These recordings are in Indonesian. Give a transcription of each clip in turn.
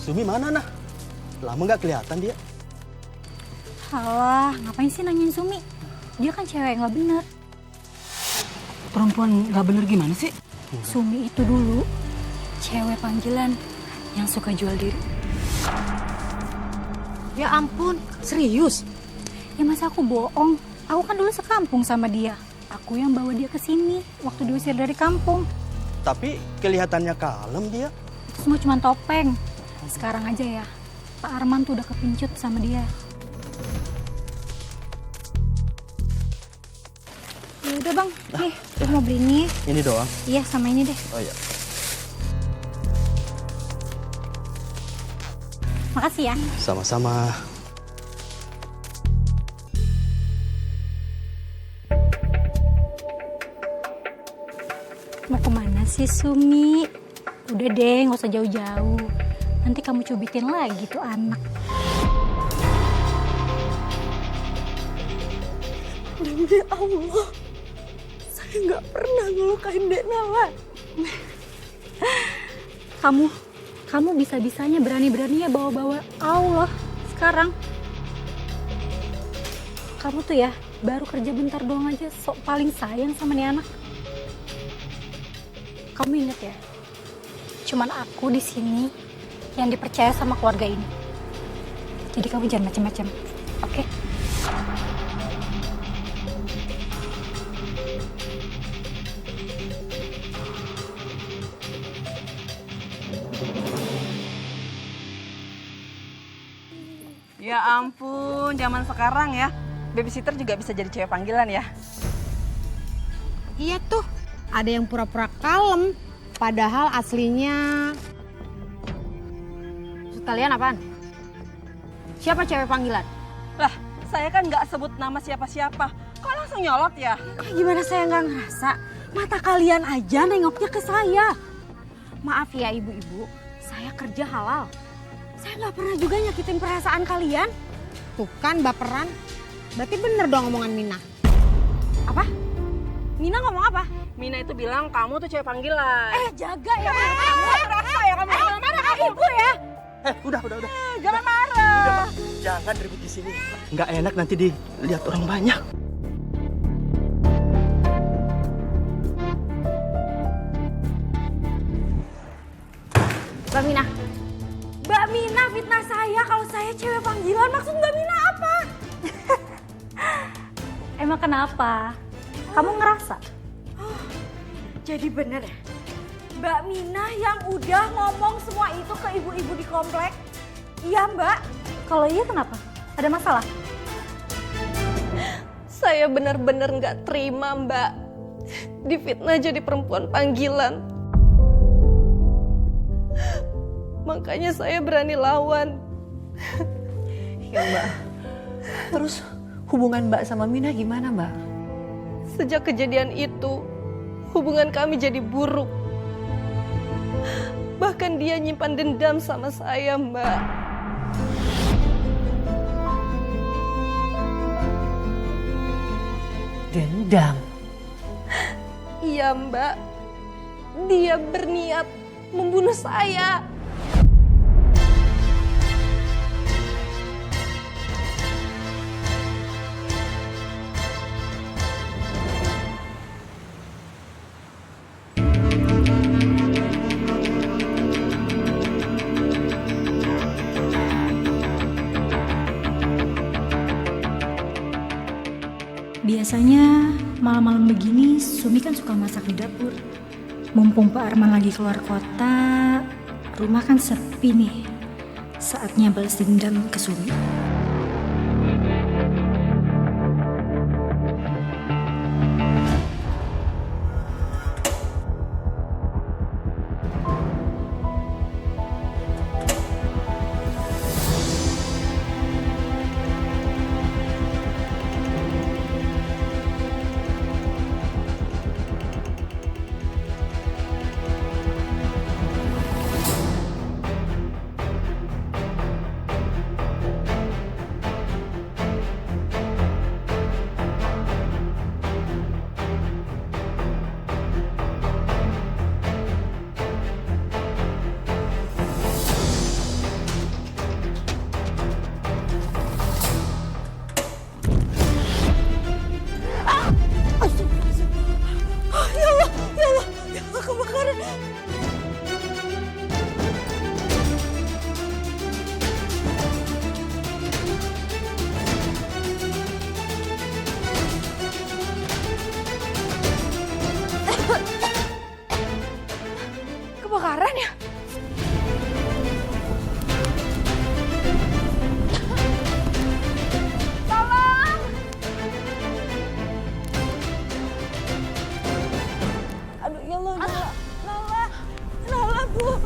Sumi mana nah? Lama nggak kelihatan dia. Halah, ngapain sih nanyain Sumi? Dia kan cewek nggak bener. Perempuan nggak bener gimana sih? Sumi itu dulu cewek panggilan yang suka jual diri. Ya ampun, serius? Ya masa aku bohong? Aku kan dulu sekampung sama dia. Aku yang bawa dia ke sini waktu diusir dari kampung. Tapi kelihatannya kalem dia. Semua cuma topeng. Sekarang aja ya, Pak Arman tuh udah kepincut sama dia. Ya udah bang, nih aku mau beli ini. Ini doang. Iya sama ini deh. Oh iya. Makasih ya. Sama-sama. Mau kemana sih Sumi? Udah deh, nggak usah jauh-jauh. Nanti kamu cubitin lagi tuh anak. Demi Allah, saya nggak pernah ngelukain Dek Nala. Kamu bisa-bisanya berani-beraninya bawa-bawa Allah sekarang. Kamu tuh ya, baru kerja bentar doang aja sok paling sayang sama nih anak. Kamu inget ya, cuman aku di sini yang dipercaya sama keluarga ini. Jadi kamu jangan macam-macam, oke? Ya ampun, zaman sekarang ya, babysitter juga bisa jadi cewek panggilan ya. Iya tuh, ada yang pura-pura kalem, padahal aslinya... Maksud kalian apaan? Siapa cewek panggilan? Lah, saya kan nggak sebut nama siapa-siapa. Kok langsung nyolot ya? Gimana saya nggak ngerasa? Mata kalian aja nengoknya ke saya. Maaf ya ibu-ibu, saya kerja halal. Saya nggak pernah juga nyakitin perasaan kalian. Tuh kan baperan. Berarti bener dong omongan Mina. Apa? Mina ngomong apa? Mina itu bilang kamu tuh cewek panggilan. Jaga ya. Kamu berasa ya kamu marah kamu. Ibu ya. Udah. Jangan marah. Udah, Pak. Jangan ribut di sini. Nggak enak nanti dilihat orang banyak. Mbak Mina. Mbak Mina fitnah saya kalau saya cewek panggilan. Maksud Mbak Mina apa? Emang kenapa? Kamu ngerasa? Jadi bener ya? Mbak Mina yang udah ngomong semua itu ke ibu-ibu di komplek? Iya Mbak. Kalau iya kenapa? Ada masalah? Saya benar-benar nggak terima Mbak difitnah jadi perempuan panggilan. Makanya saya berani lawan. Ya Mbak, terus hubungan Mbak sama Mina gimana Mbak? Sejak kejadian itu, hubungan kami jadi buruk. Bahkan dia nyimpan dendam sama saya Mbak. Dendam? Iya Mbak, dia berniat membunuh saya. Biasanya malam-malam begini Sumi kan suka masak di dapur. Mumpung Pak Arman lagi keluar kota, rumah kan sepi nih. Saatnya balas dendam ke Sumi. beneran ya? Aduh ya Allah, Nala Bu.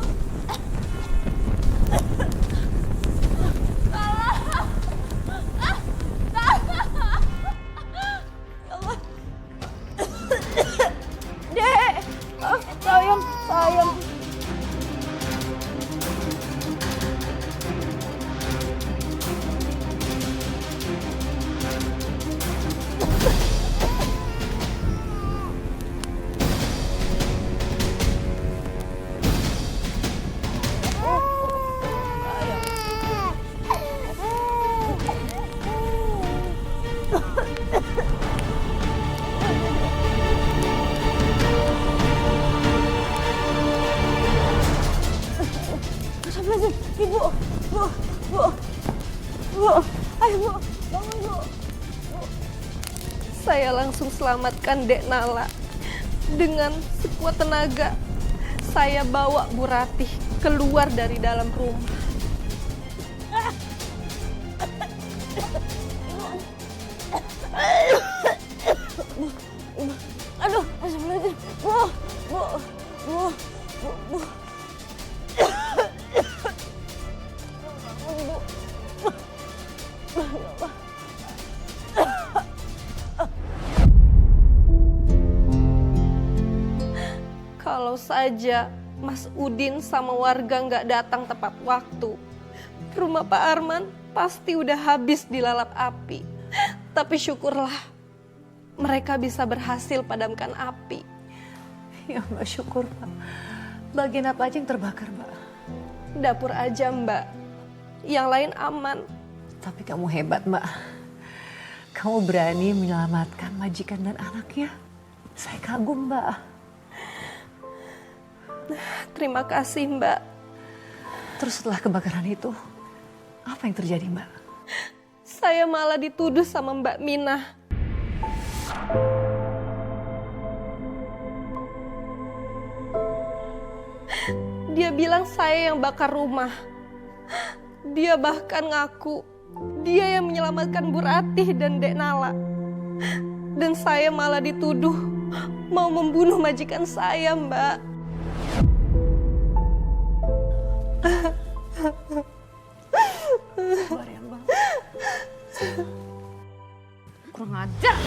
Dek, sayang. Ibu, Bu, ayo Bu, bangun Bu. Saya langsung selamatkan Dek Nala. Dengan sekuat tenaga, saya bawa Bu Ratih keluar dari dalam rumah. Aduh, astagfirullahaladzim. Bu. Kalau saja Mas Udin sama warga nggak datang tepat waktu, rumah Pak Arman pasti udah habis dilalap api. Tapi syukurlah mereka bisa berhasil padamkan api. Ya Mbak, syukur Mbak. Bagian apa aja yang terbakar Mbak? Dapur aja Mbak, yang lain aman. Tapi kamu hebat Mbak. Kamu berani menyelamatkan majikan dan anaknya. Saya kagum Mbak. Terima kasih Mbak. Terus setelah kebakaran itu, apa yang terjadi Mbak? Saya malah dituduh sama Mbak Minah. Dia bilang saya yang bakar rumah. Dia bahkan ngaku dia yang menyelamatkan Bu Ratih dan Dek Nala. Dan saya malah dituduh mau membunuh majikan saya, Mbak. Sabar ya Mbak. Kurang ajar.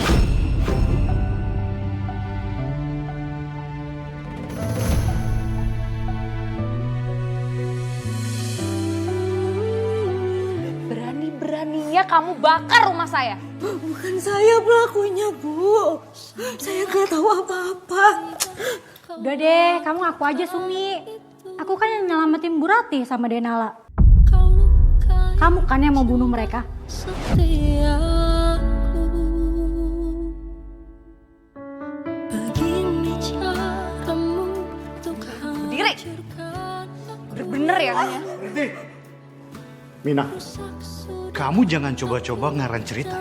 Berani-beraninya kamu bakar rumah saya. Bukan saya pelakunya, Bu. Saya nggak tahu apa-apa. Udah deh, kamu ngaku aja Sumi. Aku kan yang nyelamatin Bu Ratih sama Denala. Kamu kan yang mau bunuh mereka. Berdiri. Bener-bener ya kan ya? Berhenti. Mina, kamu jangan coba-coba ngarang cerita.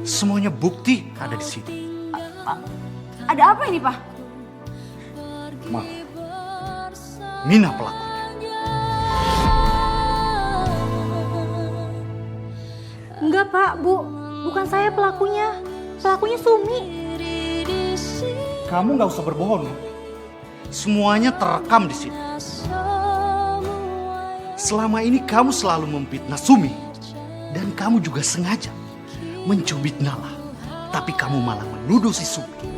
Semuanya bukti ada di sini. Ada apa ini, Pak? Ma, Mina pelakunya. Enggak Pak, Bu. Bukan saya pelakunya. Pelakunya Sumi. Kamu nggak usah berbohong. Semuanya terekam di sini. Selama ini kamu selalu memfitnah Sumi. Dan kamu juga sengaja mencubit Nala. Tapi kamu malah menuduh si Sumi.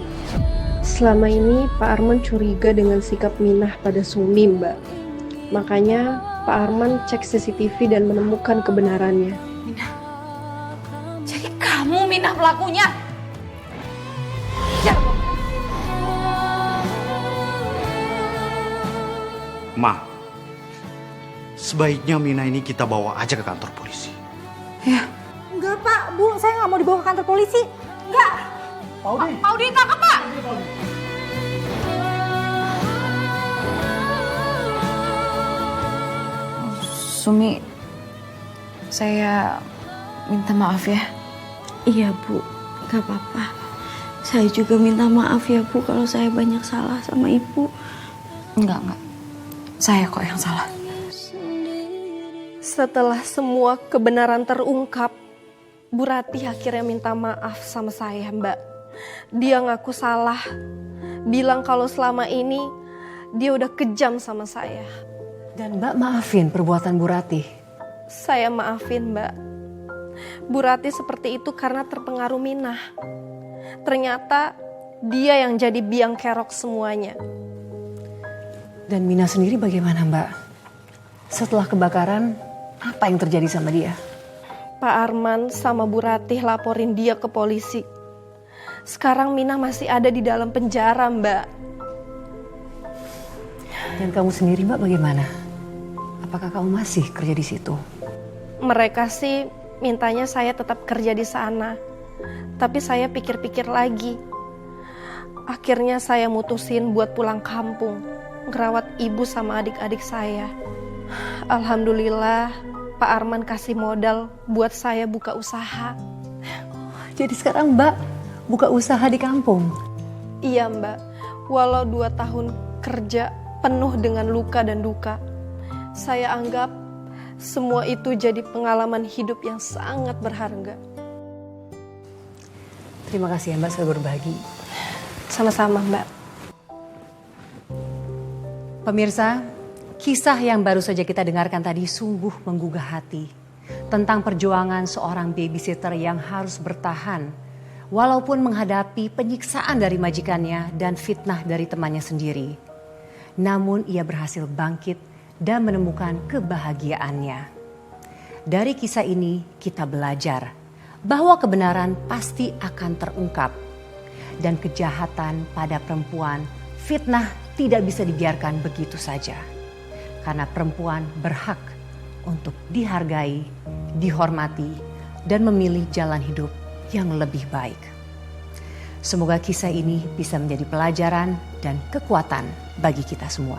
Selama ini Pak Arman curiga dengan sikap Minah pada Sumi, Mbak. Makanya Pak Arman cek CCTV dan menemukan kebenarannya. Jadi kamu Minah pelakunya? Ma, sebaiknya Mina ini kita bawa aja ke kantor polisi. Enggak Pak, Bu. Saya nggak mau dibawa ke kantor polisi. Enggak. Mau ditangkap, Pak? Sumi, saya minta maaf ya. Iya Bu, gak apa-apa. Saya juga minta maaf ya Bu kalau saya banyak salah sama Ibu. Enggak. Saya kok yang salah. Setelah semua kebenaran terungkap, Bu Ratih akhirnya minta maaf sama saya, Mbak. Dia ngaku salah, bilang kalau selama ini dia udah kejam sama saya. Dan Mbak maafin perbuatan Bu Ratih. Saya maafin, Mbak. Bu Ratih seperti itu karena terpengaruh Minah. Ternyata dia yang jadi biang kerok semuanya. Dan Mina sendiri bagaimana Mbak? Setelah kebakaran, apa yang terjadi sama dia? Pak Arman sama Bu Ratih laporin dia ke polisi. Sekarang Minah masih ada di dalam penjara, Mbak. Dan kamu sendiri Mbak bagaimana? Apakah kamu masih kerja di situ? Mereka sih mintanya saya tetap kerja di sana. Tapi saya pikir-pikir lagi. Akhirnya saya mutusin buat pulang kampung. Ngerawat ibu sama adik-adik saya. Alhamdulillah Pak Arman kasih modal buat saya buka usaha. Jadi sekarang Mbak buka usaha di kampung? Iya Mbak, walau 2 tahun kerja penuh dengan luka dan duka, saya anggap semua itu jadi pengalaman hidup yang sangat berharga. Terima kasih ya Mbak sudah berbagi. Sama-sama Mbak. Pemirsa, kisah yang baru saja kita dengarkan tadi sungguh menggugah hati. Tentang perjuangan seorang babysitter yang harus bertahan walaupun menghadapi penyiksaan dari majikannya dan fitnah dari temannya sendiri. Namun ia berhasil bangkit dan menemukan kebahagiaannya. Dari kisah ini kita belajar bahwa kebenaran pasti akan terungkap. Dan kejahatan pada perempuan, fitnah tidak bisa dibiarkan begitu saja. Karena perempuan berhak untuk dihargai, dihormati, dan memilih jalan hidup yang lebih baik. Semoga kisah ini bisa menjadi pelajaran dan kekuatan bagi kita semua.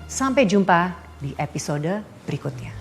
Sampai jumpa di episode berikutnya.